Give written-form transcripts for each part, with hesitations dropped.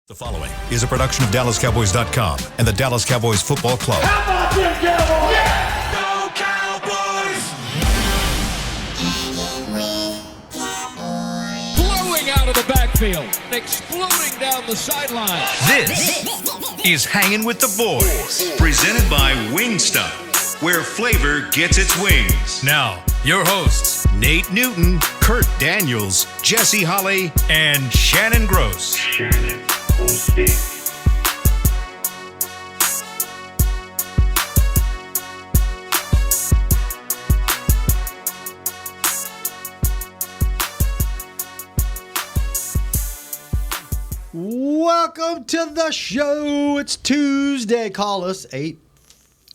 The following is a production of DallasCowboys.com and the Dallas Cowboys Football Club. How about them Cowboys? Yeah! Go Cowboys! Blowing out of the backfield, exploding down the sideline. This is Hangin' with the Boys, presented by Wingstop, where flavor gets its wings. Now, your hosts, Nate Newton, Kurt Daniels, Jesse Holley, and Shannon Gross. Welcome to the show. It's Tuesday. Call us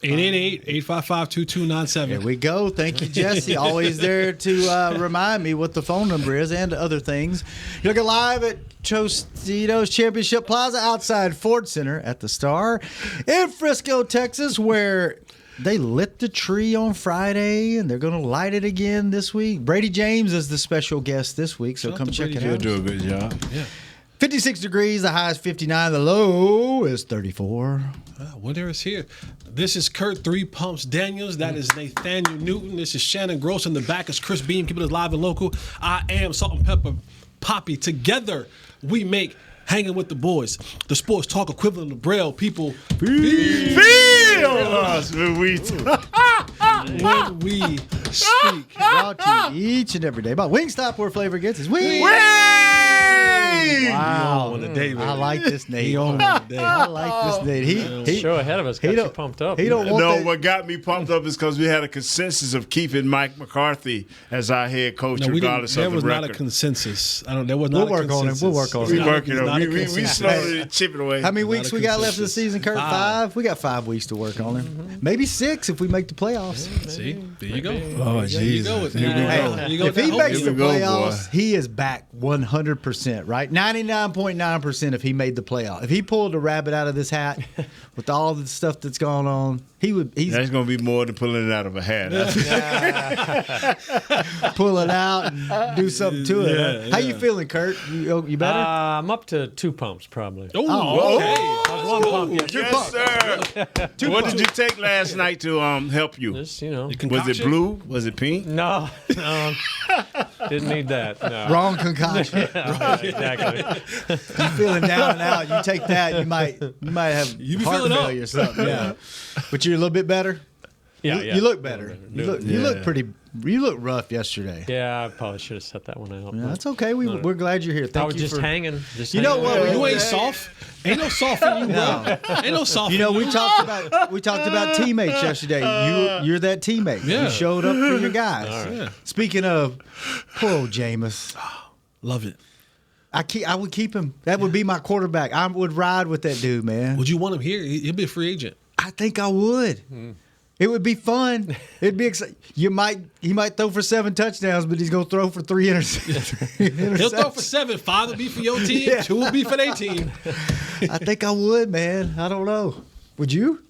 888-855-2297. There we go. Thank you, Jesse. Always there to remind me what the phone number is and other things. You're looking live at Tostitos Championship Plaza outside Ford Center at the Star in Frisco, Texas, where they lit the tree on Friday and they're going to light it again this week. Brady James is the special guest this week, so come check it out. He'll do a good job. Yeah. 56 degrees, the high is 59, the low is 34. Winter is here. This is Kurt Three Pumps Daniels. That is Nathaniel Newton. This is Shannon Gross. In the back is Chris Beam, keeping us live and local. I am Salt and Pepper Poppy. Together, we make Hanging with the Boys, the sports talk equivalent of Braille. People feel us when we speak. Brought to you each and every day by Wingstop, where flavor gets its wings. Wow. I like this, Nate. I like this, Nate. He show ahead of us got you pumped up. He don't want that. What got me pumped up is because we had a consensus of keeping Mike McCarthy as our head coach, regardless of the record. There was not a consensus. There was not a consensus. We'll work on it. We're working on it. We slowly chip it away. How many weeks we got left of the season, Kurt? 5? We got 5 weeks to work on it. Maybe 6 if we make the playoffs. See? There you go. Oh, Jesus. If he makes the playoffs, he is back 100%, right? 99.9% if he made the playoff. If he pulled a rabbit out of this hat with all the stuff that's going on, that's going to be more than pulling it out of a hat. Pull it out and do something to it. Yeah, How you feeling, Kurt? You better? I'm up to 2 pumps probably. Oh, okay. I was 1 pump yesterday. Yes, sir. What did you take last night to help you? Just, Was it blue? Was it pink? No. Didn't need that. No. Wrong concoction. Right, exactly. You feeling down and out? You take that, you might have heart failure or something. Yeah, but you're a little bit better. Yeah, You look better. You look pretty. You look rough yesterday. Yeah, I probably should have set that one out. Yeah, that's okay. We're glad you're here. Thank I was you just for hanging. You know what? You ain't soft. Ain't no soft in you, bro. Ain't no soft. You know, we talked about teammates yesterday. You're that teammate. Yeah. You showed up for your guys. All right. Yeah. Speaking of, poor old Jameis. Love it. I would keep him. That would be my quarterback. I would ride with that dude, man. Would you want him here? He'll be a free agent. I think I would. It would be fun. It'd be exciting. He might throw for 7 touchdowns, but he's gonna throw for 3 interceptions. He'll throw for 7. 5 will be for your team. 2 will be for their team. I think I would, man. I don't know. Would you?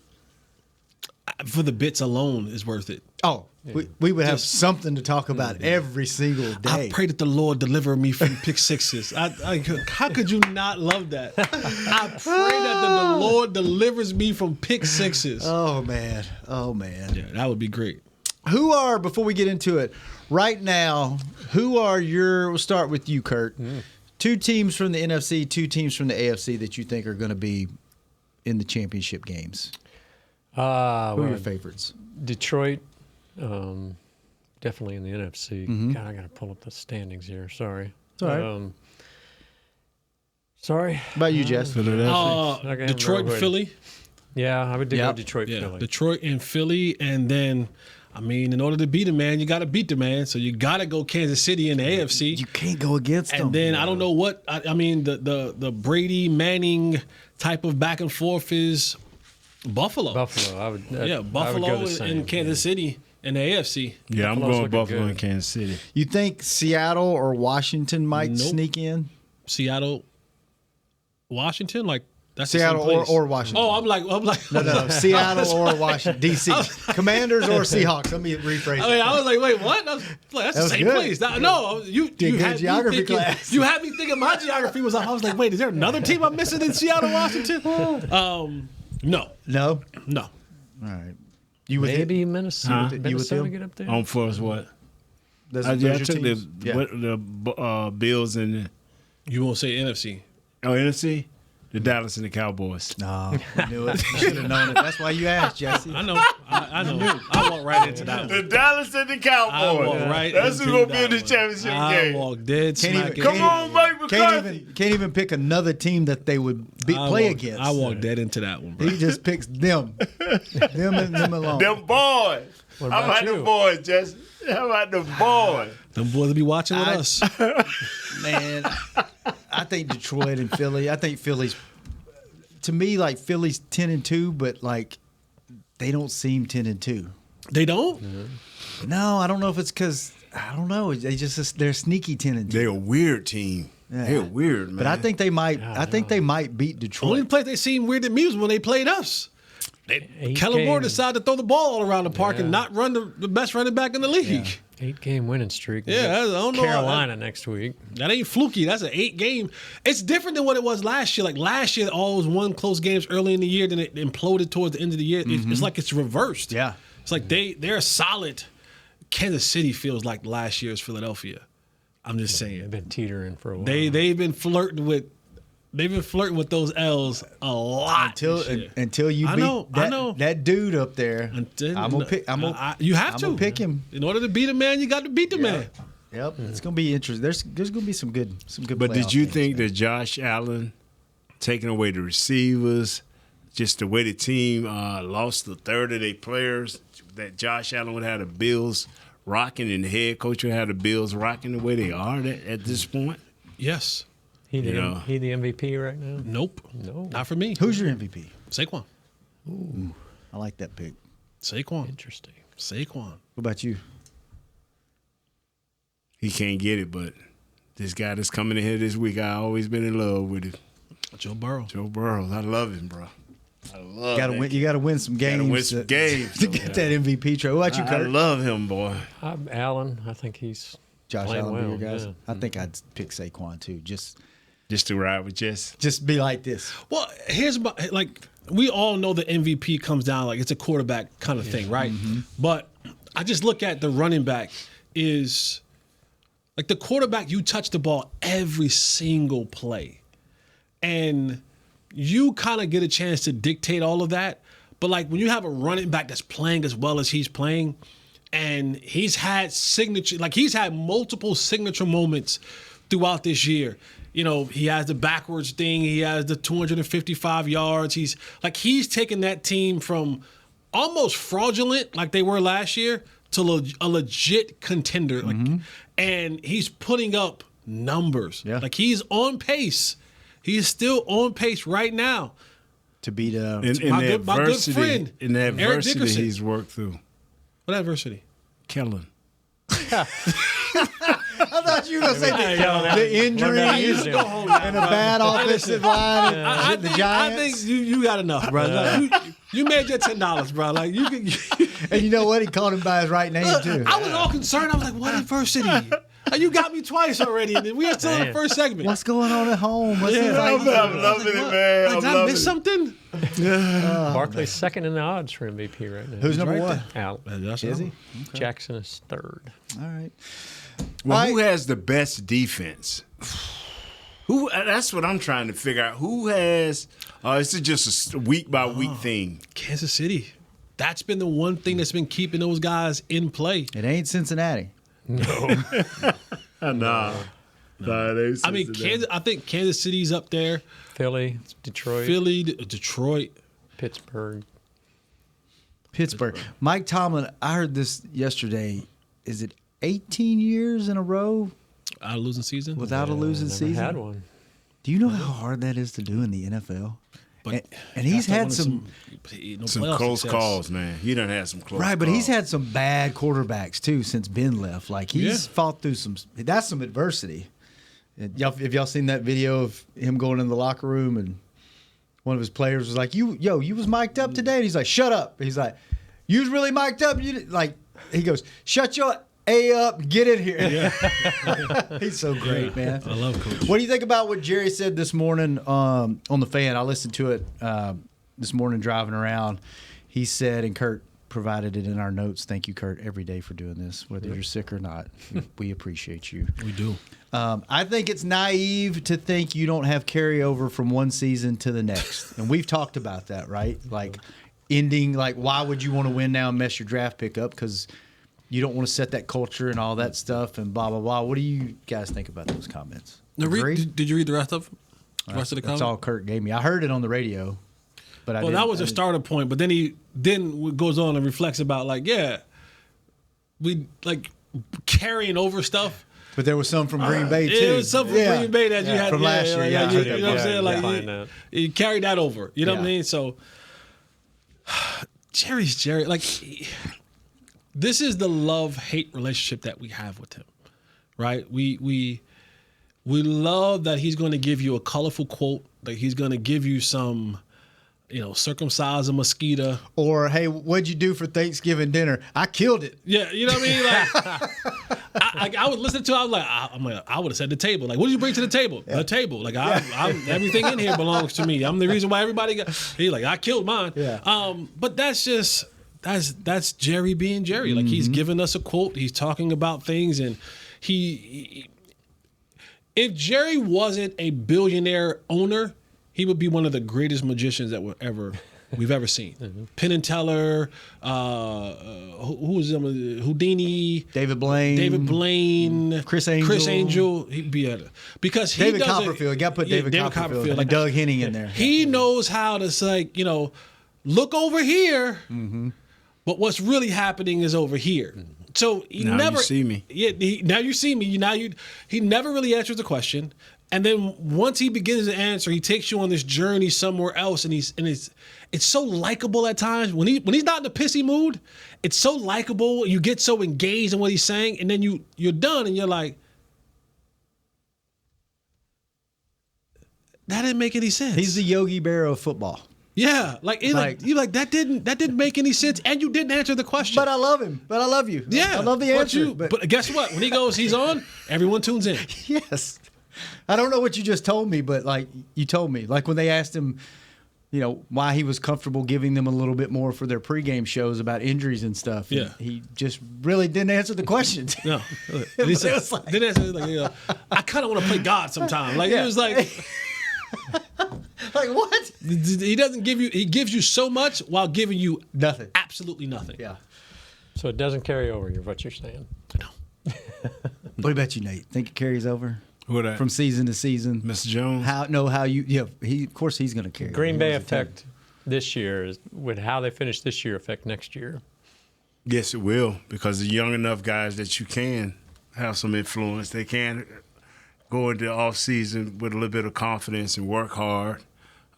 For the bits alone is worth it. Oh, we would have something to talk about every single day. I pray that the Lord deliver me from pick sixes. How could you not love that? I pray that the Lord delivers me from pick sixes. Oh man. Yeah, that would be great. Before we get into it, right now, we'll start with you, Kurt. 2 teams from the NFC, 2 teams from the AFC that you think are going to be in the championship games. Who are your favorites? Detroit, definitely in the NFC. God, I got to pull up the standings here. Sorry. It's all right. Sorry. How about you, Jess? Detroit, Philly. Yeah, I would go Yep. Detroit, Yeah, Philly. Detroit and Philly, and then, in order to beat a man, you got to beat the man. So you got to go Kansas City in the AFC. You can't go against them. And then I don't know what the Brady Manning type of back and forth is Buffalo. Buffalo. Buffalo and Kansas City in the AFC. Yeah, I'm Buffalo's going Buffalo good. and Kansas City. You think Seattle or Washington might Nope. sneak in? Seattle, Washington, like That's the Seattle same place. or Washington. Oh, I'm like. No, Seattle or Washington, D.C. Commanders or Seahawks. Let me rephrase I mean, it. I was like, wait, what? That's That the was same good. place. No, you good had geography me thinking, class. You had me thinking my geography was off. I was like, wait, is there another team I'm missing in Seattle, Washington? No. No? No. All right. You with Maybe it? Minnesota. You with Minnesota them? get up there. On for us what? Those, I those took your teams? the Bills and You won't say NFC. NFC, the Dallas and the Cowboys. No, I knew it. You should have known it. That's why you asked, Jesse. I know. I know. I walked right into that The one. Dallas and the I Cowboys. walked right That's into who's gonna be that in the one. championship I game. walked dead Can't smack even- into Come that on, one. Mike McCarthy. Can't even pick another team that they would play against. I walked dead into that one, bro. He just picks them. them and them alone. Them boys. How about about you? them boys, Jesse? How about them boys? Them boys will be watching with us. Man, I think Detroit and Philly. I think Philly's, to me, like Philly's 10-2, but like they don't seem 10-2. They don't? No, I don't know if it's because I don't know. They're sneaky 10-2. They're a weird team. Yeah. They're weird, man. But I think they might. I think they might beat Detroit. Only place they seemed weird to me was when they played us. Kellen Moore decided to throw the ball all around the park and not run the best running back in the league. 8-game winning streak. Yeah, I don't know. Carolina next week. That ain't fluky. That's an 8-game. It's different than what it was last year. Like last year, all was one close games early in the year, then it imploded towards the end of the year. It's like it's reversed. Yeah. It's like they're solid. Kansas City feels like last year's Philadelphia. I'm just saying. They've been teetering for a while. They've been flirting with those L's a lot until you I beat know. that dude up there. Until- I'm gonna pick. you have I'm to gonna pick him. in order to beat a man. You got to beat the man. Yep, it's gonna be interesting. There's gonna be some good. But playoff did you games think there. that Josh Allen taking away the receivers, just the way the team lost the third of their players, that Josh Allen would have the Bills rocking and the head coach would have the Bills rocking the way they are at this point? Yes. He the Yeah. MVP right now? Nope. No. Not for me. Who's your MVP? Saquon? I like that pick. Saquon. Interesting. Saquon. What about you? He can't get it, but this guy that's coming in here this week, I always been in love with him. Joe Burrow. Joe Burrow. I love him, bro. I love him. You gotta win some games. Gotta win some games, to get that MVP trophy. What about you, I Kurt? love him, boy. Allen, I think he's Josh playing Allen, well, be your guys. yeah. I think I'd pick Saquon too. Just Just to ride with Jess. be like this. Well, here's about like we all know the MVP comes down like it's a quarterback kind of thing, right? But I just look at the running back is like the quarterback. You touch the ball every single play, and you kind of get a chance to dictate all of that. But like when you have a running back that's playing as well as he's playing, and he's had multiple signature moments throughout this year. You know, he has the backwards thing. He has the 255 yards. He's taken that team from almost fraudulent, like they were last year, to a legit contender. And he's putting up numbers. Yeah. Like he's on pace. He is still on pace right now. To beat In my the good- my good adversity, friend, in the Eric adversity Dickerson. he's worked through. What adversity? Kellen. I thought you were gonna say the injuries Go home and a bad offensive line. I And the think Giants. you got enough, bro. You made your $10, bro. Like you can. And you know what? He called him by his right name too. I was all concerned. I was like, "What adversity? You got me twice already." And we were still in the Man. first segment. What's going on at home? What's Yeah, it like? I'm loving it, man. Like, I'm did I loving miss it. something? Barkley's second in the odds for MVP right now. Who's number right one? Allen. Is he? Jackson is third. All right. Well, who has the best defense? Who? That's what I'm trying to figure out. Who has? This is just a week by week thing. Kansas City. That's been the one thing that's been keeping those guys in play. It ain't Cincinnati. Nah. I mean, I think Kansas City's up there. Philly, Detroit, Philly, Detroit. Pittsburgh. Pittsburgh. Mike Tomlin, I heard this yesterday. Is it 18 years in a row Out of losing season. without a losing Never season? had one. Do you know how hard that is to do in the NFL? But And he's after had winning some Some playoff close success. calls, man. He done had some close right, but calls. he's had some bad quarterbacks too since Ben left. Like he's fought through some. That's some adversity. And y'all, have y'all seen that video of him going in the locker room and one of his players was like, you was mic'd up today? And he's like, shut up. He's like, you was really mic'd up? He goes, shut your A up, get in here. Yeah. He's so great, man. I love Coach. What do you think about what Jerry said this morning on the fan? I listened to it this morning driving around. He said, and Kurt provided it in our notes, thank you, Kurt, every day for doing this, whether you're sick or not. We appreciate you. We do. I think it's naive to think you don't have carryover from one season to the next. And we've talked about that, right? Like ending, like why would you want to win now and mess your draft pick up? Because you don't want to set that culture and all that stuff and blah, blah, blah. What do you guys think about those comments? Now, did you read the rest of them? The rest of the comments? That's all Kurt gave me. I heard it on the radio. But that was a starter point. But then he goes on and reflects about we like carrying over stuff. But there was some from Green Bay too. There was some from Green Bay that you had from last year. You know what I'm saying? Like you carried that over. You know what I mean? So Jerry's Jerry. Like this is the love-hate relationship that we have with him, right? We love that he's going to give you a colorful quote. Like he's going to give you some. Circumcise a mosquito. Or, hey, what'd you do for Thanksgiving dinner? I killed it. Yeah, you know what I mean? I was listening to it, I would have said the table. Like, what did you bring to the table? Yeah. The table. Like, I'm everything in here belongs to me. I'm the reason why everybody I killed mine. Yeah. But that's Jerry being Jerry. Like, he's giving us a quote. He's talking about things, and if Jerry wasn't a billionaire owner, he would be one of the greatest magicians that we've ever seen. Penn and Teller, who was Houdini, David Blaine, Chris Angel. He'd be because he David Copperfield. You got to put David Copperfield and Doug Henning in there. He knows how to look over here, but what's really happening is over here. So now you see me. Yeah, now you see me. He never really answers the question. And then once he begins to answer, he takes you on this journey somewhere else, and it's so likable at times. When he's not in a pissy mood, it's so likable. You get so engaged in what he's saying, and then you're done, and you're like, that didn't make any sense. He's the Yogi Berra of football. Yeah, that didn't make any sense, and you didn't answer the question. But I love him. But I love you. Yeah, I love the answer. But guess what? When he goes, he's on. Everyone tunes in. Yes. I don't know what you just told me, but you told me, when they asked him, why he was comfortable giving them a little bit more for their pregame shows about injuries and stuff. Yeah. He just really didn't answer the questions. No. He said, didn't answer, I kind of want to play God sometime. It was like what? He doesn't give you, he gives you so much while giving you nothing. Absolutely nothing. Yeah. So it doesn't carry over, what you're saying. No. What about you, Nate? Think it carries over? What from season to season? Mr. Jones? Of course he's going to carry. Green Bay affect this year, would how they finish this year affect next year? Yes, it will, because the young enough guys that you can have some influence. They can go into the offseason with a little bit of confidence and work hard.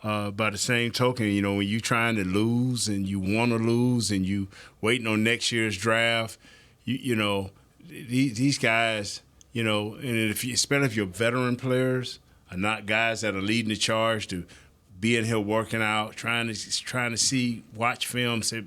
By the same token, when you're trying to lose and you want to lose and you waiting on next year's draft, these guys – and especially if your veteran players are not guys that are leading the charge to being here working out, trying to watch film. Say,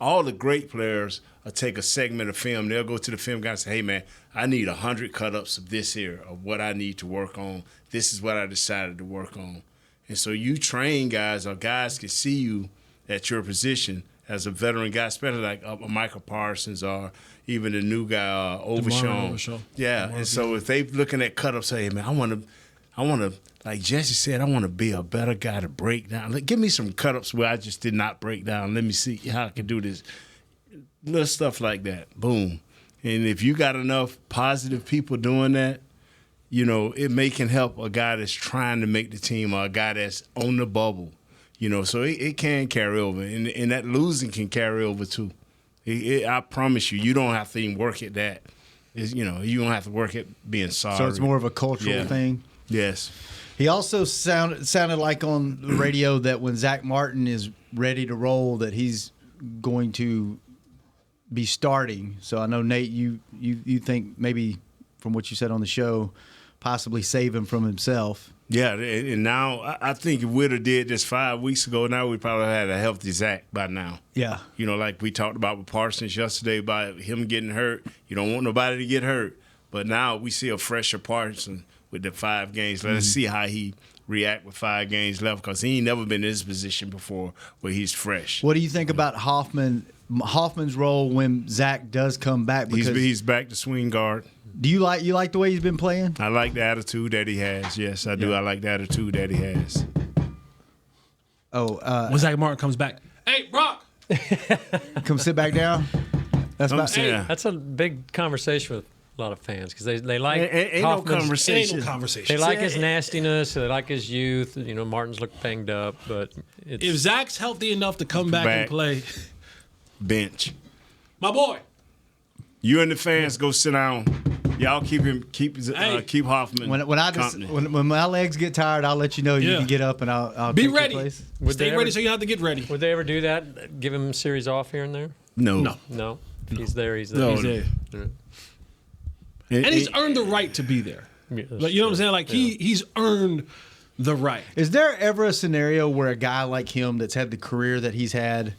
all the great players will take a segment of film. They'll go to the film guy and say, hey, man, I need 100 cut-ups of this here, of what I need to work on. This is what I decided to work on. And so you train guys, or guys can see you at your position as a veteran guy, especially like Michael Parsons or even the new guy, Overshawn. Yeah, and so if they looking at cut-ups, say, hey, man, I want to, like Jesse said, I want to be a better guy to break down. Give me some cut-ups where I just did not break down. Let me see how I can do this. Little stuff like that. Boom. And if you got enough positive people doing that, it can help a guy that's trying to make the team or a guy that's on the bubble. So it can carry over, and that losing can carry over too. I promise you don't have to even work at that. You don't have to work at being sorry. So it's more of a cultural thing. Yes. He also sounded like on the radio that when Zack Martin is ready to roll, that he's going to be starting. So I know, Nate, you think maybe from what you said on the show, possibly save him from himself. Yeah, and now I think if we'd have did this 5 weeks ago, now we probably had a healthy Zack by now. Yeah. You know, like we talked about with Parsons yesterday about him getting hurt. You don't want nobody to get hurt. But now we see a fresher Parsons with the 5 games. Let's see how he react with 5 games left, because he ain't never been in this position before where he's fresh. What do you think about Hoffman's role when Zack does come back? Because He's back to swing guard. do you like the way he's been playing? I like the attitude that he has. Yes, I do. I like the attitude that he has. Oh, When Zack Martin comes back, hey, Brock. come sit back down. That's about Yeah. That's a big conversation with a lot of fans because they like Ain't no Hoffman's- It ain't conversation. no conversation. They like his nastiness. They like his youth. You know, Martin's looked banged up, but it's If Zach's healthy enough to come back and play, Bench. my boy. You and the fans go sit down. Y'all keep Hoffman. When my legs get tired, I'll let you know. You Yeah. can get up and I'll Be take your ready. place. Stay ready so you don't have to get ready. Would they ever do that? Give him a series off here and there? No. No. If he's there. He's there. No. He's there. And And he's earned the right to be there. Yeah, that's Like, you know what I'm true. saying? Like he's earned the right. Is there ever a scenario where a guy like him that's had the career that he's had,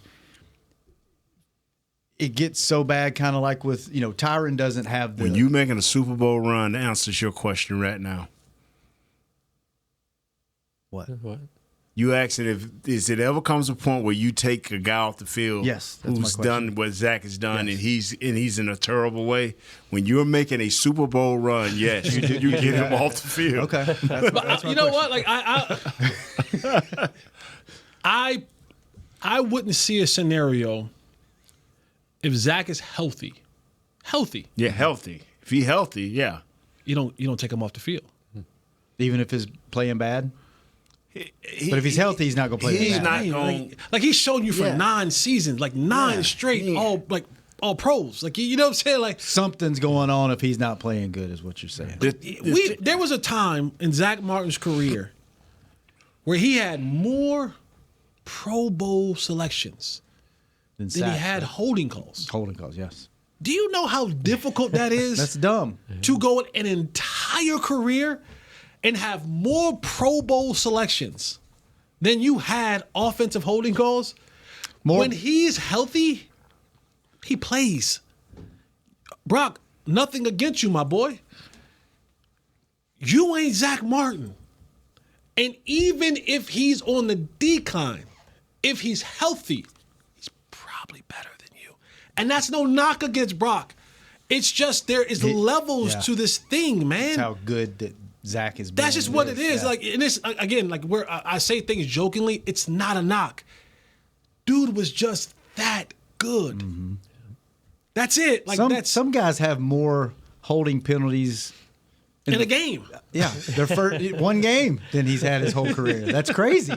it gets so bad, kind of like with, Tyron doesn't have the. when you making a Super Bowl run, that answers your question right now. What? You asking if it ever comes a point where you take a guy off the field, Yes, that's my who's question. done what Zack has done, Yes. and he's in a terrible way. When you're making a Super Bowl run, yes, you get him off the field. Okay. That's You know what? Like I wouldn't see a scenario if Zach is healthy. Yeah, healthy. If he healthy, yeah. You don't take him off the field. Even if he's playing bad? But if he's healthy, he's not going to play He's bad. not Hey, going. like he's shown you for Yeah. 9 seasons, like 9 straight, all pros. Like you know what I'm saying? Like Something's going on if he's not playing good, is what you're saying. there was a time in Zack Martin's career where he had more Pro Bowl selections than he had holding calls. holding calls. Yes. Do you know how difficult that is? That's dumb. To go an entire career and have more Pro Bowl selections than you had offensive holding calls. When he's healthy, he plays. Brock, nothing against you, my boy. You ain't Zack Martin. And even if he's on the decline, if he's healthy, he's probably better than you. And that's no knock against Brock. It's just there is levels to this thing, man. That's how good that Zach is. That's just what it is. Like, and this again, like where I say things jokingly, it's not a knock. Dude was just that good. Mm-hmm. That's it. Like some guys have more holding penalties in a game. Yeah, their first one game than he's had his whole career. That's crazy.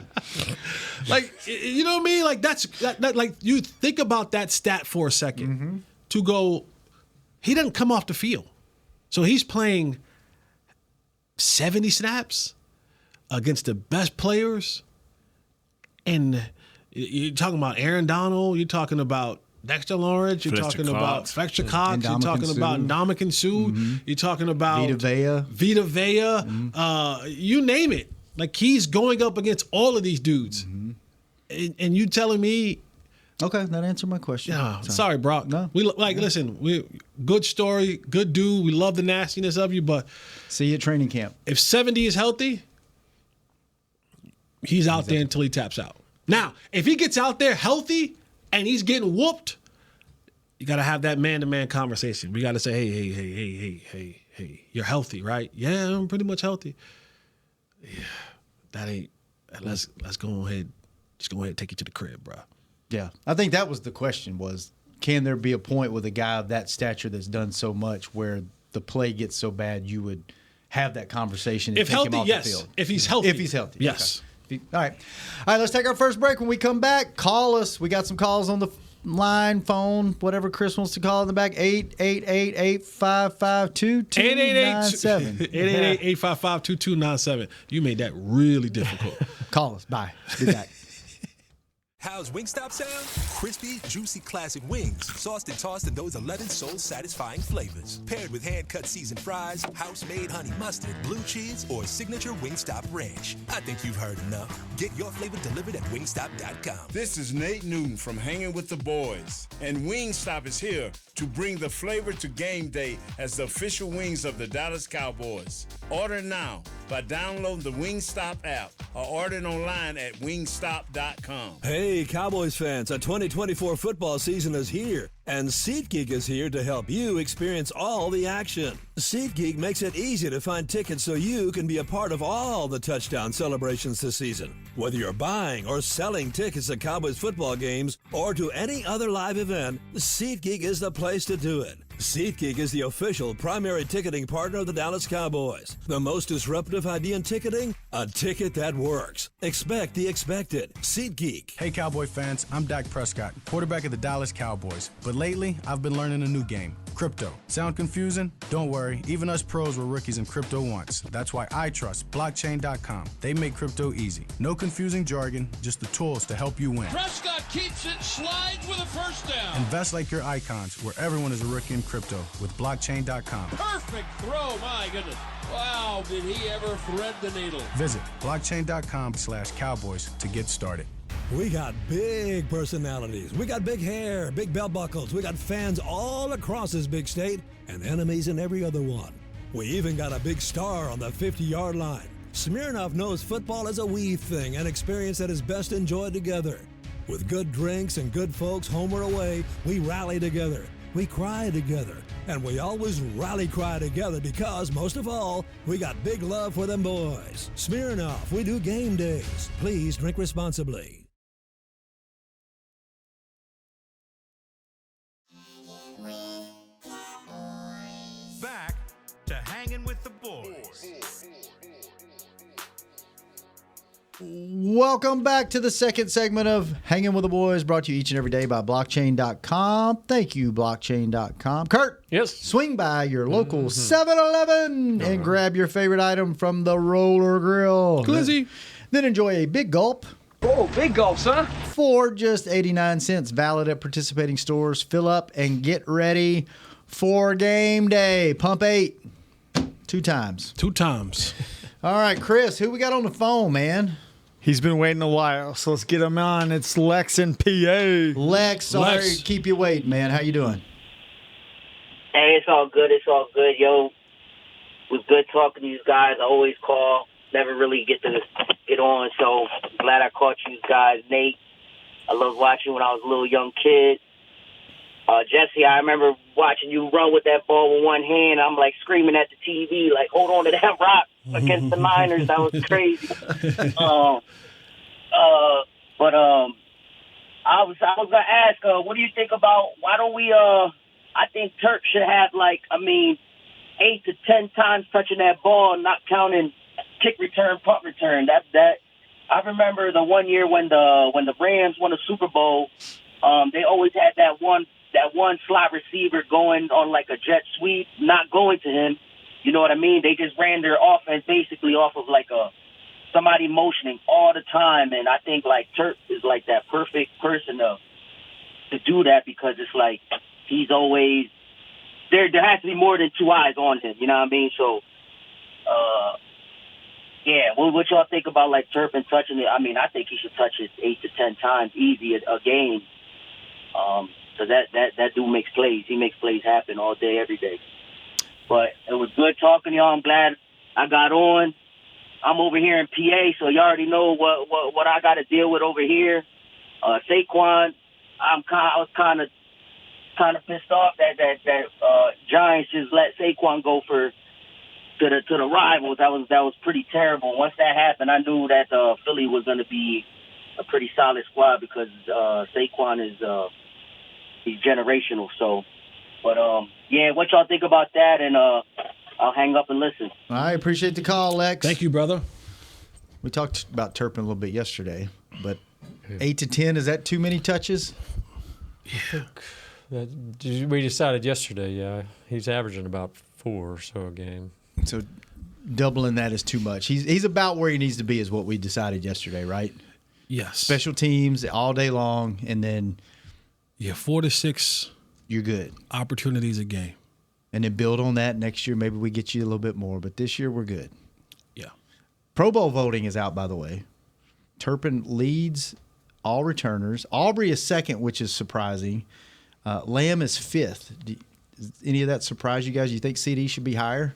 Like, you know what I mean? Like that like you think about that stat for a 2nd to go. He doesn't come off the field, so he's playing 70 snaps against the best players. And you're talking about Aaron Donald, you're talking about Dexter Lawrence, you're Fletcher talking about Cox. Fletcher Cox, you're Ndamukong talking about Suh. Ndamukong Suh, you're talking about Vita Vea. you name it. Like he's going up against all of these dudes. And you telling me, Okay, that answered my question. sorry, Brock. No. Listen, good story, good dude. We love the nastiness of you, but See you at training camp. if 70 is healthy, he's out there until he taps out. Now, if he gets out there healthy and he's getting whooped, you got to have that man-to-man conversation. We got to say, hey, you're healthy, right? Yeah, I'm pretty much healthy. Yeah, that ain't. Let's go ahead. Just go ahead and take you to the crib, bro. Yeah, I think that was the question: was can there be a point with a guy of that stature that's done so much where the play gets so bad you would have that conversation and If take healthy, him off yes. the field? If he's healthy, If he's healthy, yes. Okay. All right, let's take our first break. When we come back, call us. We got some calls on the line, phone, whatever Chris wants to call in the back. 888-855-2297. 888-855-2297. You made that really difficult. Call us. Bye. Be back. How's Wingstop sound? Crispy, juicy classic wings, sauced and tossed in those 11 soul-satisfying flavors. Paired with hand-cut seasoned fries, house-made honey mustard, blue cheese, or signature Wingstop ranch. I think you've heard enough. Get your flavor delivered at wingstop.com. This is Nate Newton from Hangin with the Boys, and Wingstop is here to bring the flavor to game day as the official wings of the Dallas Cowboys. Order now by downloading the Wingstop app or ordering online at wingstop.com. Hey, Cowboys fans, a 2024 football season is here, and SeatGeek is here to help you experience all the action. SeatGeek makes it easy to find tickets so you can be a part of all the touchdown celebrations this season. Whether you're buying or selling tickets to Cowboys football games or to any other live event, SeatGeek is the place to do it. SeatGeek is the official primary ticketing partner of the Dallas Cowboys. The most disruptive idea in ticketing? A ticket that works. Expect the expected. SeatGeek. Hey, Cowboy fans, I'm Dak Prescott, quarterback of the Dallas Cowboys. But lately, I've been learning a new game, crypto. Sound confusing? Don't worry, even us pros were rookies in crypto once. That's why I trust blockchain.com. They make crypto easy. No confusing jargon, just the tools to help you win. Prescott keeps it, slides with a first down. Invest like your icons, where everyone is a rookie in crypto with blockchain.com. Perfect throw, my goodness. Wow, did he ever thread the needle. Visit blockchain.com/Cowboys to get started. We got big personalities. We got big hair, big belt buckles. We got fans all across this big state and enemies in every other one. We even got a big star on the 50-yard line. Smirnoff knows football is a we thing, an experience that is best enjoyed together. With good drinks and good folks home or away, we rally together. We cry together, and we always rally cry together because, most of all, we got big love for them boys. Smirnoff, we do game days. Please drink responsibly. Back to Hangin' with the Boys. Welcome back to the second segment of Hanging with the Boys, brought to you each and every day by blockchain.com. Thank you, blockchain.com. Kurt, Yes. swing by your local 7-Eleven and grab your favorite item from the roller grill. Glizzy. Then enjoy a big gulp Oh, big gulps, huh? for just 89 cents, valid at participating stores. Fill up and get ready for game day. Pump 8 2 times. 2 times. All right, Chris, who we got on the phone, man? He's been waiting a while, so let's get him on. It's Lex in PA. Lex, sorry Lex. to keep you waiting, man. How you doing? Hey, it's all good. It's all good. Yo, it was good talking to you guys. I always call. Never really get to get on, so glad I caught you guys. Nate, I loved watching when I was a little young kid. Jesse, I remember watching you run with that ball with one hand. I'm like screaming at the TV, like, hold on to that rock against the Niners. That was crazy. I was gonna ask, what do you think about? Why don't we? I think Turk should have 8 to 10 times touching that ball, not counting kick return, punt return. That I remember the one year when the Rams won the Super Bowl. They always had that one slot receiver going on like a jet sweep, not going to him. You know what I mean? They just ran their offense basically off of somebody motioning all the time, and I think Turk is that perfect person to do that because it's he's always there. There has to be more than 2 eyes on him. You know what I mean? So, yeah. What y'all think about Turpin touching it? I mean, I think he should touch it 8 to 10 times easy a game. So that dude makes plays. He makes plays happen all day, every day. But it was good talking to y'all. I'm glad I got on. I'm over here in PA, so you already know what I got to deal with over here. Saquon, I was kind of pissed off that Giants just let Saquon go to the rivals. That was pretty terrible. Once that happened, I knew that Philly was going to be a pretty solid squad because Saquon is he's generational. So, but yeah, what y'all think about that? And I'll hang up and listen. I appreciate the call, Lex. Thank you, brother. We talked about Turpin a little bit yesterday, but 8 to 10, is that too many touches? We decided yesterday, yeah. He's averaging about 4 or so a game. So doubling that is too much. He's about where he needs to be is what we decided yesterday, right? Yes. Special teams all day long, and then 4 to 6 you're good. Opportunities a game. And then build on that next year. Maybe we get you a little bit more, but this year we're good. Yeah. Pro Bowl voting is out, by the way. Turpin leads all returners. Aubrey is second, which is surprising. Lamb is fifth. Does any of that surprise you guys? You think CD should be higher?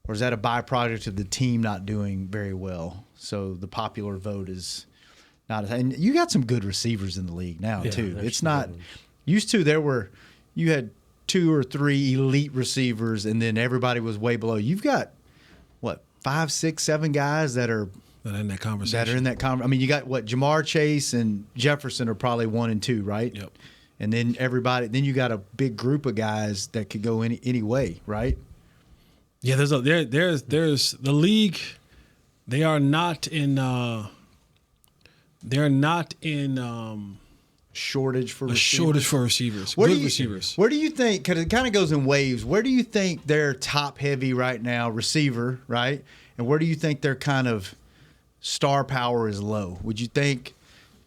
Or is that a byproduct of the team not doing very well? So the popular vote is not. And you got some good receivers in the league now, too. It's not. Used to, you had 2 or 3 elite receivers, and then everybody was way below. You've got, 5, 6, 7 guys that are in that conversation. I mean, you got Jamar Chase and Jefferson are probably 1 and 2, right? Yep. And then then you got a big group of guys that could go any way, right? Yeah, there's the league. They are not in. They're not in shortage for receivers. Shortage for receivers. Good receivers. Where do you think? Because it kind of goes in waves. Where do you think they're top heavy right now, receiver, right? And where do you think their kind of star power is low? Would you think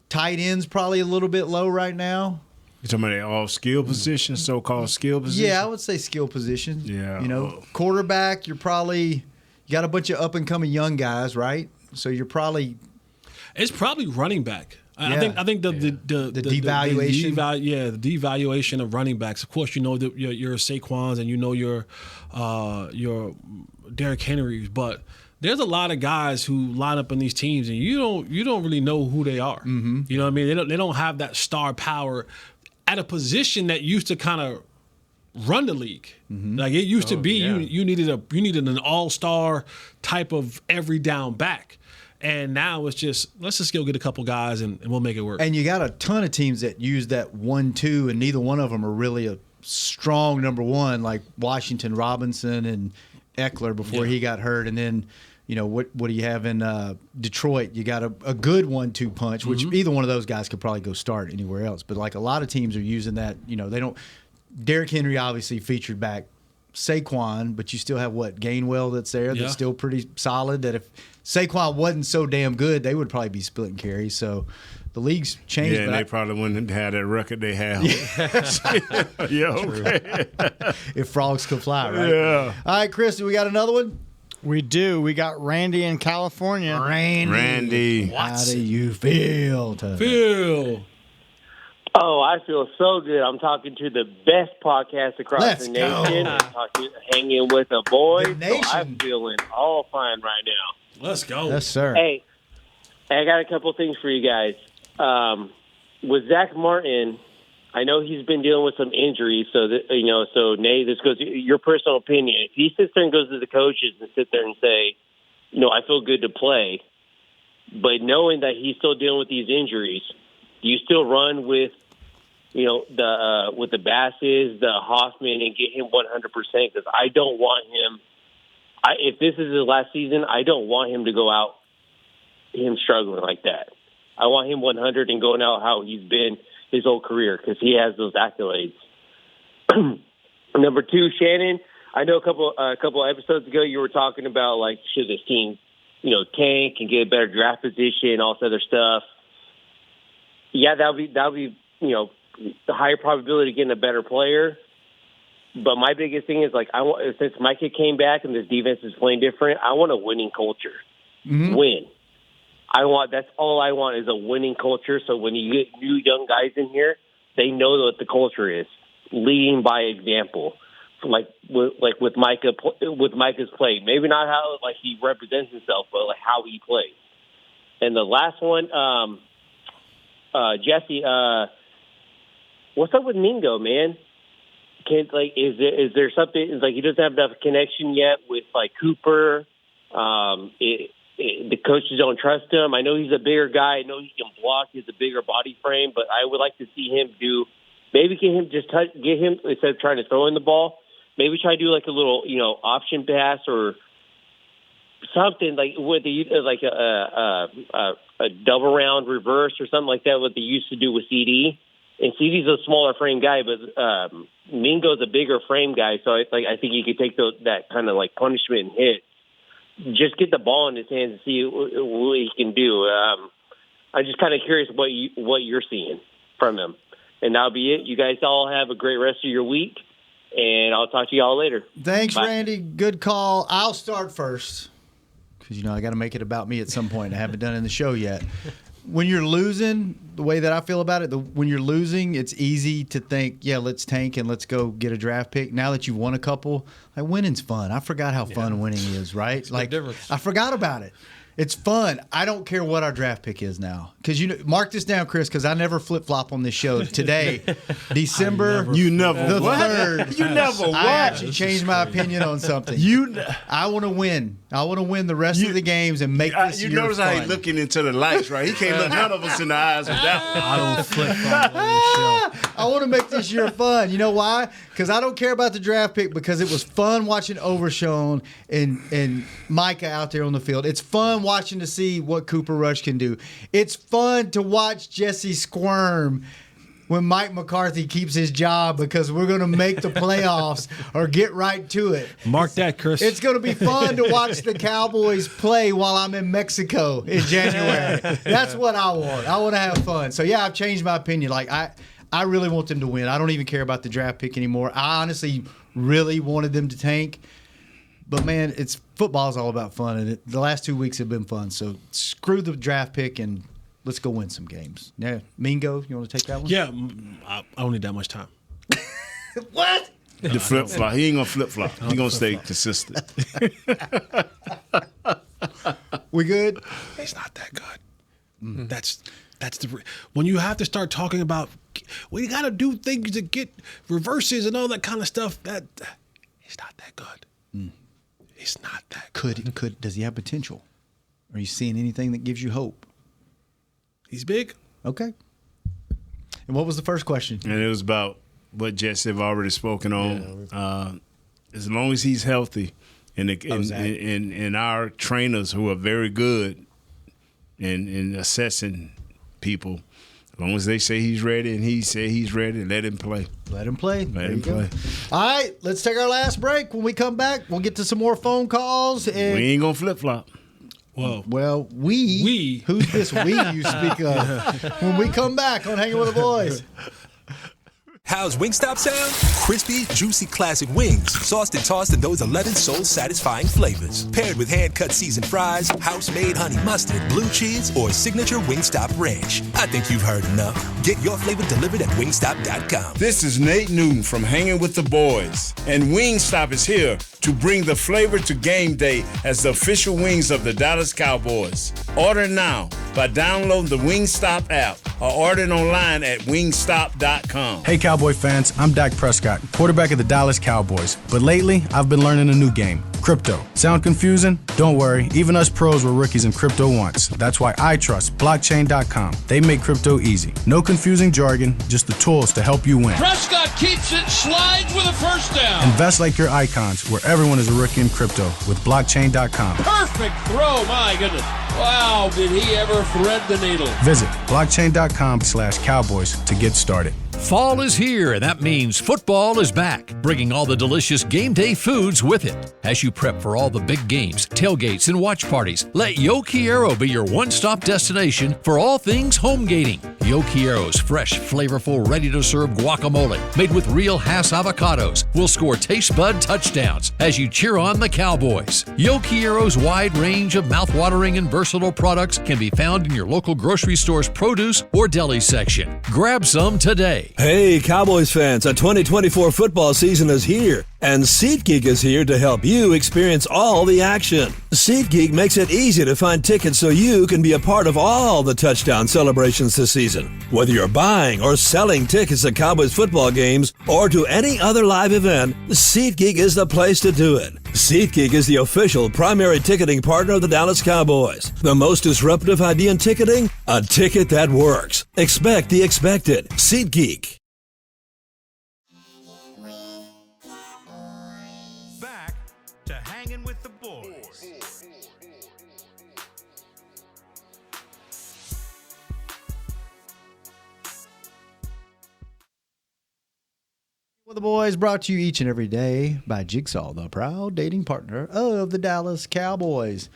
tight end's probably a little bit low right now? You talking about all skill positions, so-called skill positions? Yeah, I would say skill position. Yeah. Quarterback, you got a bunch of up-and-coming young guys, right? So you're probably... It's probably running back. I think the devaluation. The devaluation of running backs. Of course, you know your Saquons and you know your Derrick Henrys, but there's a lot of guys who line up in these teams and you don't really know who they are. Mm-hmm. You know what I mean? They don't have that star power at a position that used to kind of run the league. Mm-hmm. Like it used to be, you needed an all-star type of every down back. And now it's just, let's just go get a couple guys and we'll make it work. And you got a ton of teams that use that 1-2, and neither one of them are really a strong number one, like Washington Robinson and Eckler before he got hurt. And then, what do you have in Detroit? You got a good 1-2 punch, which either one of those guys could probably go start anywhere else. But like a lot of teams are using that, they don't. Derrick Henry obviously featured back Saquon, but you still have Gainwell that's there that's still pretty solid. That if Saquon wasn't so damn good, they would probably be splitting carries. So the league's changed. Yeah, and they probably wouldn't have that record they have. Okay. If frogs could fly, right? Yeah. All right, Chris, do we got another one? We do. We got Randy in California. Randy. How do you feel? Phil. Oh, I feel so good. I'm talking to the best podcast across the nation. Go. I'm talking Hanging with the Boys. The nation. So I'm feeling all fine right now. Let's go. Yes, sir. Hey, I got a couple things for you guys. With Zack Martin, I know he's been dealing with some injuries. So Nate, this goes your personal opinion. If he sits there and goes to the coaches and sit there and say, I feel good to play, but knowing that he's still dealing with these injuries, do you still run with, with the Basses, the Hoffman, and get him 100%? Because I don't want him. If this is his last season, I don't want him to go out him struggling like that. I want him 100 and going out how he's been his whole career because he has those accolades. Number 2, Shannon. I know a couple episodes ago you were talking about should this team, tank and get a better draft position, all this other stuff. Yeah, that'll be the higher probability of getting a better player. But my biggest thing is since Micah came back and this defense is playing different, I want a winning culture. Mm-hmm. Win. That's all I want is a winning culture. So when you get new young guys in here, they know what the culture is. Leading by example, with Micah, with Micah's play. Maybe not how he represents himself, but how he plays. And the last one. Jesse, what's up with Mingo, man? Is there something he doesn't have enough connection yet with Cooper? The coaches don't trust him. I know he's a bigger guy. I know he can block. He has a bigger body frame, but I would like to see him get him instead of trying to throw in the ball. Maybe try to do a little option pass or something with a double round reverse or something like that, what they used to do with CD. And CD's a smaller frame guy, but Mingo's a bigger frame guy, so I think he could take that kind of punishment and hit. Just get the ball in his hands and see what he can do. I'm just kind of curious what you're seeing from him. And that'll be it. You guys all have a great rest of your week, and I'll talk to you all later. Thanks, Bye. Randy. Good call. I'll start first because, I got to make it about me at some point. I haven't done it in the show yet. When you're losing, the way that I feel about it, when you're losing, it's easy to think, yeah, let's tank and let's go get a draft pick. Now that you've won a couple, winning's fun. I forgot how fun winning is, right? I forgot about it. It's fun. I don't care what our draft pick is now. Because mark this down, Chris, because I never flip-flop on this show. Today, December the 3rd. You never what? I actually changed my opinion on something. I want to win. I want to win the rest of the games and make this year You notice fun. how he's looking into the lights, right? He can't look none of us in the eyes with that one. I don't flip-flop on this show. I want to make this year fun. You know why? Because I don't care about the draft pick because it was fun watching Overshown and Micah out there on the field. It's fun watching to see what Cooper Rush can do. It's fun to watch Jesse squirm when Mike McCarthy keeps his job because we're going to make the playoffs or get right to it. Mark that, Chris. It's going to be fun to watch the Cowboys play while I'm in Mexico in January. That's what I want. I want to have fun. So, yeah, I've changed my opinion. I really want them to win. I don't even care about the draft pick anymore. I honestly really wanted them to tank. But, man, football's all about fun, and the last 2 weeks have been fun. So screw the draft pick and let's go win some games. Yeah, Mingo, you want to take that one? Yeah, I don't need that much time. What? The flip-flop. He ain't going to flip-flop. He's going to stay consistent. We good? He's not that good. That's when you have to start talking about, you got to do things to get reverses and all that kind of stuff. That he's not that good. He's not that good. Does he have potential? Are you seeing anything that gives you hope? He's big. Okay. And what was the first question? And it was about what Jets have already spoken on. As long as he's healthy, and our trainers who are very good in assessing people, as long as they say he's ready and he say he's ready, let him play. Let him play. Let him play. All right, let's take our last break. When we come back, we'll get to some more phone calls. And we ain't going to flip-flop. Well, we. Who's this we you speak of? When we come back on Hanging with the Boys. How's Wingstop sound? Crispy, juicy classic wings, sauced and tossed in those 11 soul-satisfying flavors. Paired with hand-cut seasoned fries, house-made honey mustard, blue cheese, or signature Wingstop ranch. I think you've heard enough. Get your flavor delivered at wingstop.com. This is Nate Newton from Hanging with the Boys, and Wingstop is here to bring the flavor to game day as the official wings of the Dallas Cowboys. Order now by downloading the Wingstop app or ordering online at wingstop.com. Hey Cowboy fans, I'm Dak Prescott, quarterback of the Dallas Cowboys. But lately, I've been learning a new game, crypto. Sound confusing? Don't worry, even us pros were rookies in crypto once. That's why I trust blockchain.com. They make crypto easy. No confusing jargon, just the tools to help you win. Prescott keeps it, slides with a first down. Invest like your icons, where everyone is a rookie in crypto with blockchain.com. Perfect throw, my goodness. Wow, did he ever thread the needle. Visit blockchain.com/Cowboys to get started. Fall is here, and that means football is back, bringing all the delicious game day foods with it. As you prep for all the big games, tailgates, and watch parties, let Yo Quiero be your one-stop destination for all things home gating. Yo Quiero's fresh, flavorful, ready-to-serve guacamole, made with real Hass avocados, will score taste bud touchdowns as you cheer on the Cowboys. Yo Quiero's wide range of mouthwatering and versatile products can be found in your local grocery store's produce or deli section. Grab some today. Hey, Cowboys fans, a 2024 football season is here, and SeatGeek is here to help you experience all the action. SeatGeek makes it easy to find tickets so you can be a part of all the touchdown celebrations this season. Whether you're buying or selling tickets to Cowboys football games or to any other live event, SeatGeek is the place to do it. SeatGeek is the official primary ticketing partner of the Dallas Cowboys. The most disruptive idea in ticketing? A ticket that works. Expect the expected. SeatGeek. Back to Hanging with the Boys. With the Boys, brought to you each and every day by Jigsaw, the proud dating partner of the Dallas Cowboys.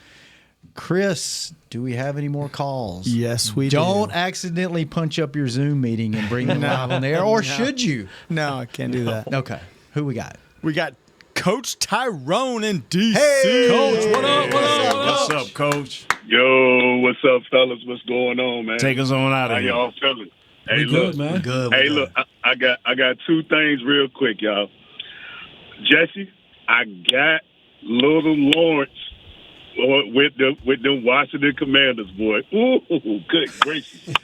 Chris, do we have any more calls? Yes, we Don't do. accidentally punch up your Zoom meeting and bring them live on air, or should you? No, I can't do that. Okay. Who we got? We got Coach Tyrone in D.C. Hey, Coach, what up? What's up, Coach? Yo, what's up, fellas? What's going on, man? Take us on out of How here. y'all feeling? Hey, We look, good, man. Good. Hey, look, I got two things real quick, y'all. Jesse, I got little Lawrence with the Washington Commanders, boy. Ooh, good gracious!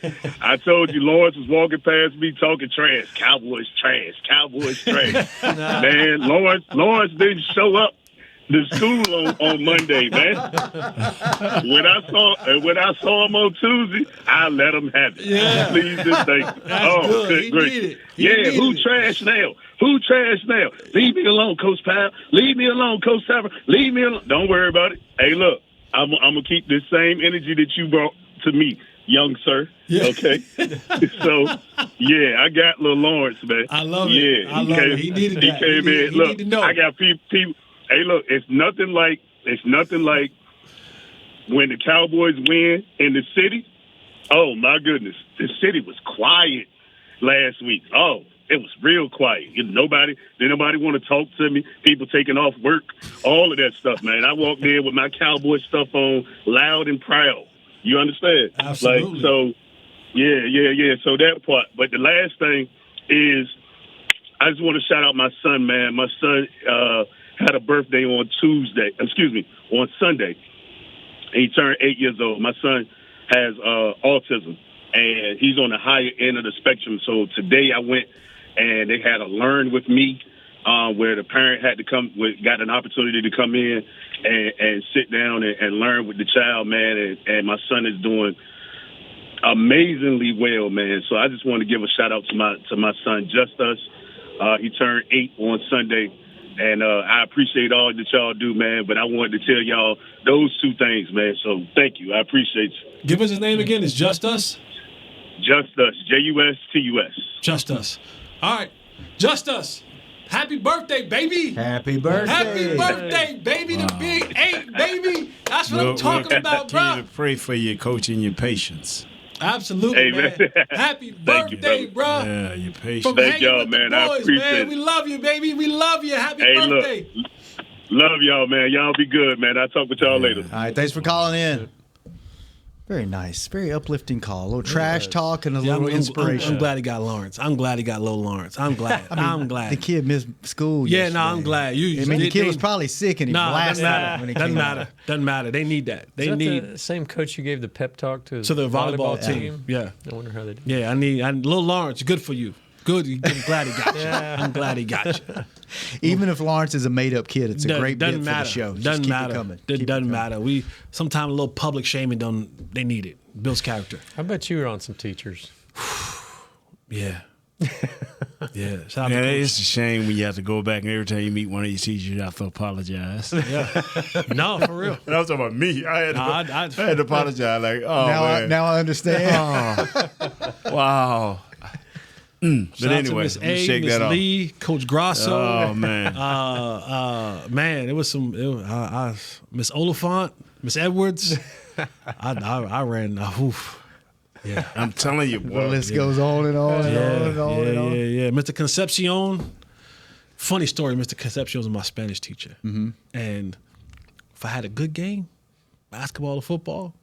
I told you, Lawrence was walking past me talking trash. Cowboys trash. Cowboys trash. Man, Lawrence didn't show up to school on Monday, man. When I saw him on Tuesday, I let him have it. Yeah. Please just thank you. Oh, good gracious! Yeah, who trash now? Who trash now? Leave me alone, Coach Powell. Leave me alone, Coach Sapper. Leave me alone. Don't worry about it. Hey, look, I'm gonna keep this same energy that you brought to me, young sir. Yeah. Okay. So, yeah, I got little Lawrence, man. I love it. Yeah, I love it. He needed that. He came in. He Look, needed to know. I got people. Hey, look, it's nothing like when the Cowboys win in the city. Oh my goodness, the city was quiet last week. Oh, it was real quiet. Didn't nobody want to talk to me. People taking off work, all of that stuff, man. I walked in with my Cowboy stuff on, loud and proud. You understand? Absolutely. Like, so, yeah. So that part. But the last thing is, I just want to shout out my son, man. My son had a birthday on Sunday. He turned 8 years old. My son has autism, and he's on the higher end of the spectrum. So today I went, and they had a learn with me, where the parent had to got an opportunity to come in and sit down and learn with the child, man. And my son is doing amazingly well, man. So I just want to give a shout out to my son, Just Us. He turned 8 on Sunday. And I appreciate all that y'all do, man. But I wanted to tell y'all those two things, man. So thank you. I appreciate you. Give us his name again. It's Just Us? Just Us. Justus. Just Us. All right. Just Us. Happy birthday, baby. Happy birthday. Happy birthday, baby. The big 8, baby. That's what I'm talking about, bro. Continue to pray for your coach and your patience. Absolutely, Hey, man. man. Happy Thank you, birthday, brother. bro. Yeah, your patience. From Thank Hangin y'all, with the man. I boys, appreciate man. it. We love you, baby. We love you. Happy Hey, birthday. look. Love y'all, man. Y'all be good, man. I'll talk with y'all later. All right, thanks for calling in. Very nice, very uplifting call. A little trash talk and a Yeah, little inspiration. I'm glad he got Lawrence. I'm glad he got little Lawrence. I'm glad. I'm glad. The kid missed school. Yeah, yesterday. no, I'm glad. The kid was probably sick and he blasted doesn't it when he matter. came Doesn't matter. out. Doesn't matter. They need that. They Is that need the same coach who gave the pep talk to the volleyball team. Yeah. I wonder how they do. Yeah, I need little Lawrence. Good for you. Good. I'm glad he got you. I'm glad he got you. Even if Lawrence is a made-up kid, it's a great bit for the show. Just Doesn't keep matter. it coming. It Keep it doesn't coming. matter. We sometimes a little public shaming they need it. Builds character. I bet you were on some teachers. Yeah. Yeah. Shout out Yeah, to Coach. it's a shame when you have to go back and every time you meet one of your teachers, you have to apologize. Yeah. No, for real. And I was talking about me. I had to apologize. Like, oh, man. Now I understand. Wow. But Shout out anyway, to Miss let me A, shake Miss that off. Lee, Coach Grasso. Oh, man. Man, it was some. Miss Oliphant, Miss Edwards. I ran. Oof. Yeah, I'm telling you, The boy. list goes on and on and on and on and on. Yeah. Mr. Concepcion. Funny story. Mr. Concepcion was my Spanish teacher, and if I had a good game, basketball or football,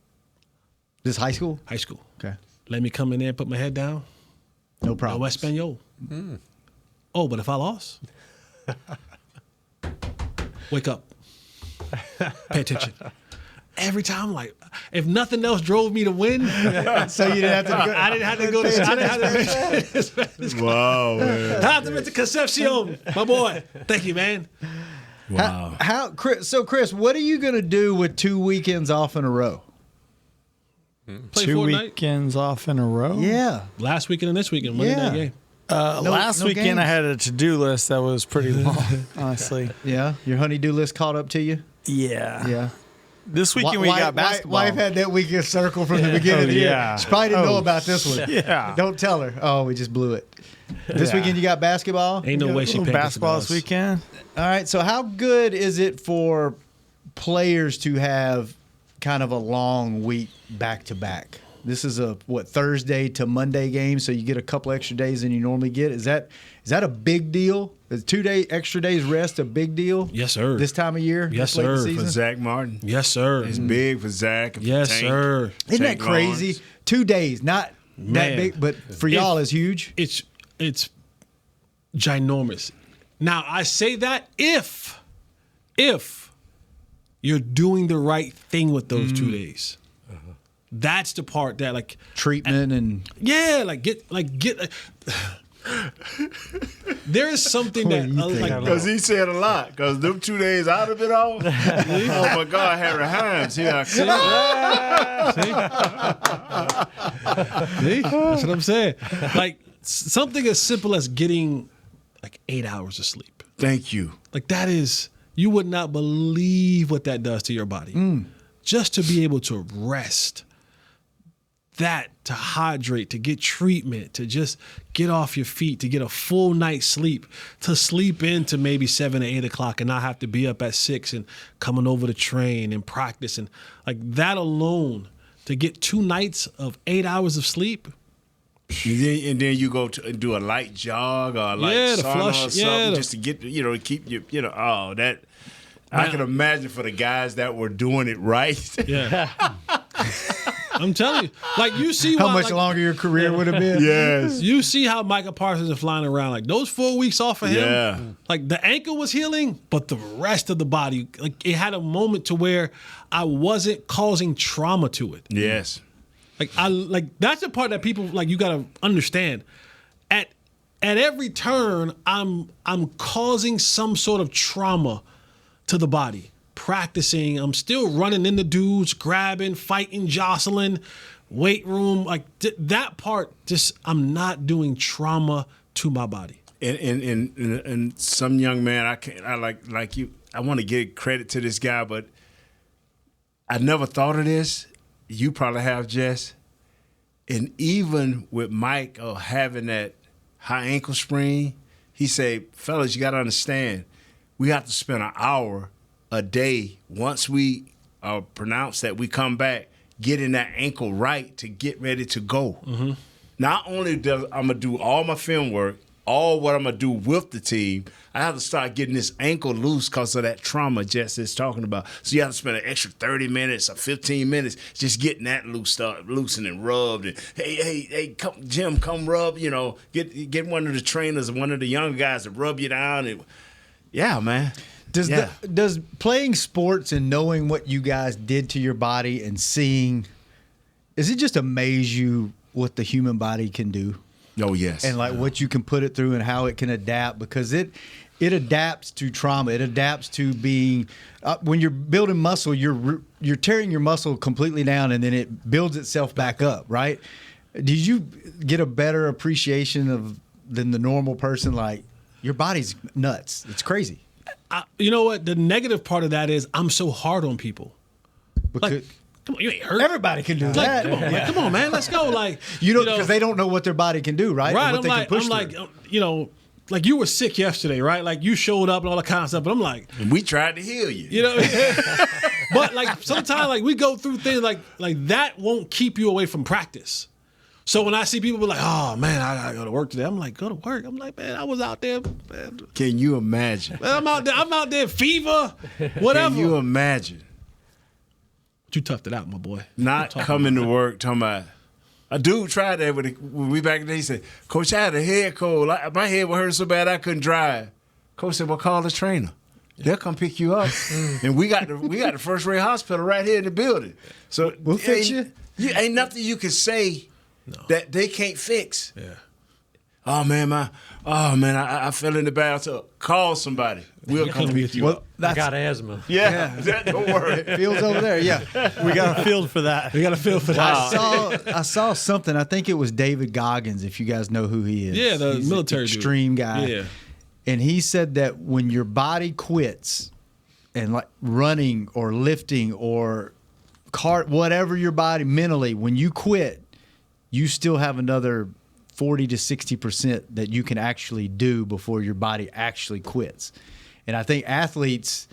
This high school? high school, Okay. let me come in there and put my head down. No No problem. Espanol. Oh, but if I lost, wake up. Pay attention. Every time, like, if nothing else drove me to win, So you didn't have to go. I didn't have to go to. I didn't have to Spanish. Wow, man. Shout out to Mr. Concepcion, my boy. Thank you, man. Wow. Chris, what are you going to do with 2 weekends off in a row? Play 2 Fortnite. weekends off in a row? Yeah. Last weekend and this weekend, Monday night game. Last no weekend I games. had a to-do list that was pretty long, honestly. Yeah. Your honey-do list caught up to you? Yeah. Yeah. This weekend we got basketball. Wife had that weekend circle from the beginning of the year. yeah. She probably didn't know Oh, about this one. yeah. Don't tell her. Oh, we just blew it. This Yeah. weekend you got basketball? Ain't no way she paid basketball this weekend. All right. So how good is it for players to have kind of a long week back to back. This is a Thursday to Monday game, so you get a couple extra days than you normally get. Is that a big deal? Is 2 extra days rest a big deal? Yes, sir. This time of year? Yes, this late in the sir. season? For Zack Martin. Yes, sir. It's big for Zack. And for Yes, Tank. sir. Isn't that Tank crazy? Lawrence. 2 days, not that big, but for y'all is huge. It's ginormous. Now I say that if you're doing the right thing with those 2 days. That's the part that like treatment and get there is something that because he said a lot. Because them 2 days out of it all, oh my God, Harry Hines here. See, that's what I'm saying. Like something as simple as getting like 8 hours of sleep. Thank you. Like that is, you would not believe what that does to your body. Just to be able to rest, that to hydrate, to get treatment, to just get off your feet, to get a full night's sleep, to sleep into maybe 7 or 8 o'clock and not have to be up at 6 and coming over the train and practice. And like that alone, to get 2 nights of 8 hours of sleep. And then you go to do a light jog or a light the sauna flush, or something just to get, to keep you, that. I can imagine for the guys that were doing it right. Yeah. I'm telling you, like you see how much longer your career would have been. Yes. You see how Micah Parsons is flying around. Like those 4 weeks off of him. Yeah. Like the ankle was healing, but the rest of the body, like it had a moment to where I wasn't causing trauma to it. Yes. Like that's the part that people like you gotta understand. At every turn, I'm causing some sort of trauma to the body. Practicing, I'm still running into dudes, grabbing, fighting, jostling, weight room, like that part. Just I'm not doing trauma to my body. And some young man, I like you. I want to give credit to this guy, but I never thought of this. You probably have, Jess. And even with Mike having that high ankle sprain, he said, fellas, you got to understand, we have to spend an hour a day once we pronounce that we come back, getting that ankle right to get ready to go. Mm-hmm. Not only I'm going to do all my film work, all what I'm going to do with the team, I have to start getting this ankle loose because of that trauma Jess is talking about. So you have to spend an extra 30 minutes or 15 minutes just getting that loosened and rubbed. And, hey, come, Jim, come rub, get one of the trainers or one of the young guys to rub you down. And, yeah, man. Does playing sports and knowing what you guys did to your body and seeing, does it just amaze you what the human body can do? Oh, yes. And like what you can put it through and how it can adapt, because it adapts to trauma. It adapts to being when you're building muscle, you're tearing your muscle completely down and then it builds itself back up, right? Did you get a better appreciation than the normal person? Like your body's nuts. It's crazy. You know what? The negative part of that is I'm so hard on people. Because come on, you ain't hurt. Everybody can do that. Come on, man. Let's go. Like because they don't know what their body can do, right? Right. What they can push through. Like you were sick yesterday, right? Like you showed up and all that kind of stuff. But I'm like, and we tried to heal you. You know, but like sometimes like we go through things like that won't keep you away from practice. So when I see people be like, oh man, I gotta go to work today, I'm like, go to work. I'm like, man, I was out there, man. Can you imagine? Man, I'm out there, fever, whatever. Can you imagine? You toughed it out, my boy. Not coming to work, talking about a dude tried that when we back in the day. He said, Coach, I had a head cold. My head was hurting so bad I couldn't drive. Coach said, well, call the trainer. They'll come pick you up. And we got the first rate hospital right here in the building. So we'll fix you. Ain't nothing you can say that they can't fix. Yeah. Oh man, I fell in the bathtub. Call somebody. We'll come pick you up. I got asthma. Yeah, don't worry. Field's over there. Yeah, we got a field for that. We got a field for that. I saw something. I think it was David Goggins. If you guys know who he is, yeah, He's military extreme dude. guy. Yeah, and he said that when your body quits, and like running or lifting or whatever your body mentally, when you quit, you still have another 40 to 60% that you can actually do before your body actually quits. And I think athletes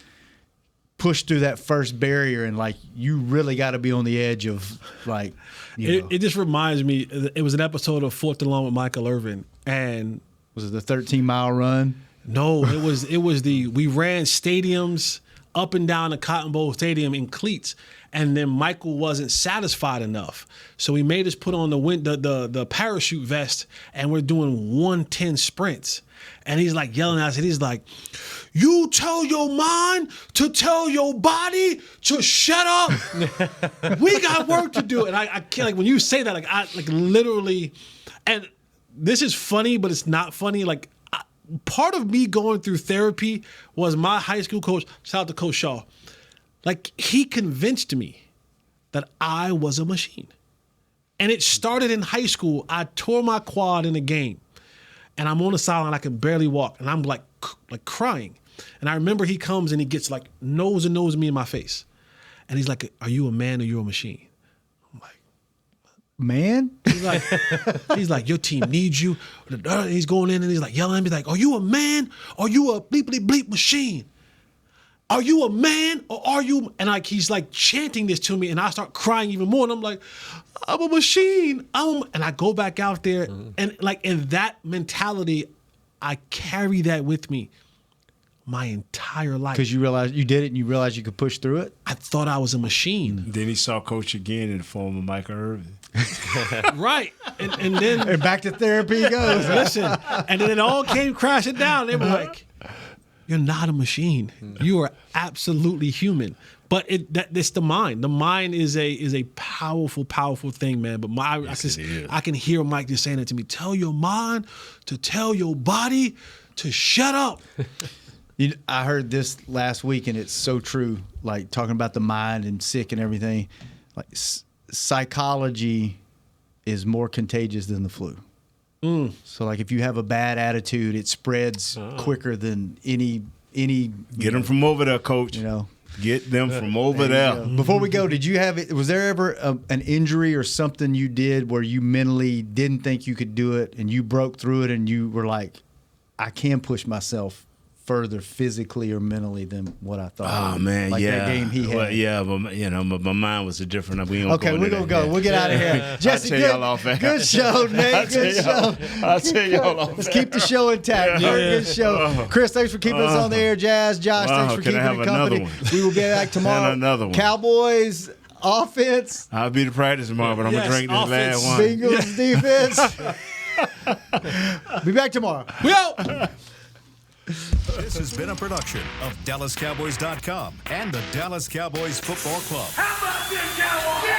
push through that first barrier, and like you really got to be on the edge of like. It just reminds me. It was an episode of 4th and Long with Michael Irvin, and was it the 13-mile run? No, it was we ran stadiums up and down the Cotton Bowl Stadium in cleats, and then Michael wasn't satisfied enough, so he made us put on the parachute vest, and we're doing 110 sprints, and he's like yelling at us, and he's like, "You tell your mind to tell your body to shut up. We got work to do." And I can't, like, when you say that, I literally, and this is funny, but it's not funny. Like, part of me going through therapy was my high school coach, shout out to Coach Shaw. Like, he convinced me that I was a machine. And it started in high school. I tore my quad in a game, and I'm on the sideline. I can barely walk, and I'm like crying. And I remember he comes and he gets like nose and nose me in my face. And he's like, "Are you a man or you a machine?" I'm like, "Man?" He's like, "Your team needs you." He's going in and he's like yelling at me like, "Are you a man or you a bleep bleep bleep machine? Are you a man or are you?" And like he's like chanting this to me, and I start crying even more. And I'm like, "I'm a machine." And I go back out there, and like in that mentality, I carry that with me my entire life. Because you realized you did it and you realized you could push through it? I thought I was a machine. Then he saw Coach again in the form of Michael Irvin. Right. And then and back to therapy he goes. Listen. And then it all came crashing down. They were like, "You're not a machine. You are absolutely human." But it's the mind. The mind is a powerful, powerful thing, man. But I can hear Mike just saying it to me. Tell your mind to tell your body to shut up. I heard this last week, and it's so true. Like talking about the mind and sick and everything. Like psychology is more contagious than the flu. So like if you have a bad attitude, it spreads quicker than any. Get them from over there, Coach. Get them from over there. Before we go, did you have it? Was there ever an injury or something you did where you mentally didn't think you could do it, and you broke through it, and you were like, "I can push myself further physically or mentally than what I thought." Oh man, like yeah. that game he had. Well, yeah, but my mind was a different. We Okay, we're gonna go. We'll get out of here. Jesse, good show, Nate. Good show. I'll tell y'all off. Let's keep the show intact. Good show. Chris, thanks for keeping us on the air. Josh, thanks for keeping it company. We will get back tomorrow. Another one. Cowboys offense. I'll be to practice tomorrow, but I'm gonna drink this last one. Bengals defense. Be back tomorrow. We out. This has been a production of DallasCowboys.com and the Dallas Cowboys Football Club. How about this, Cowboys?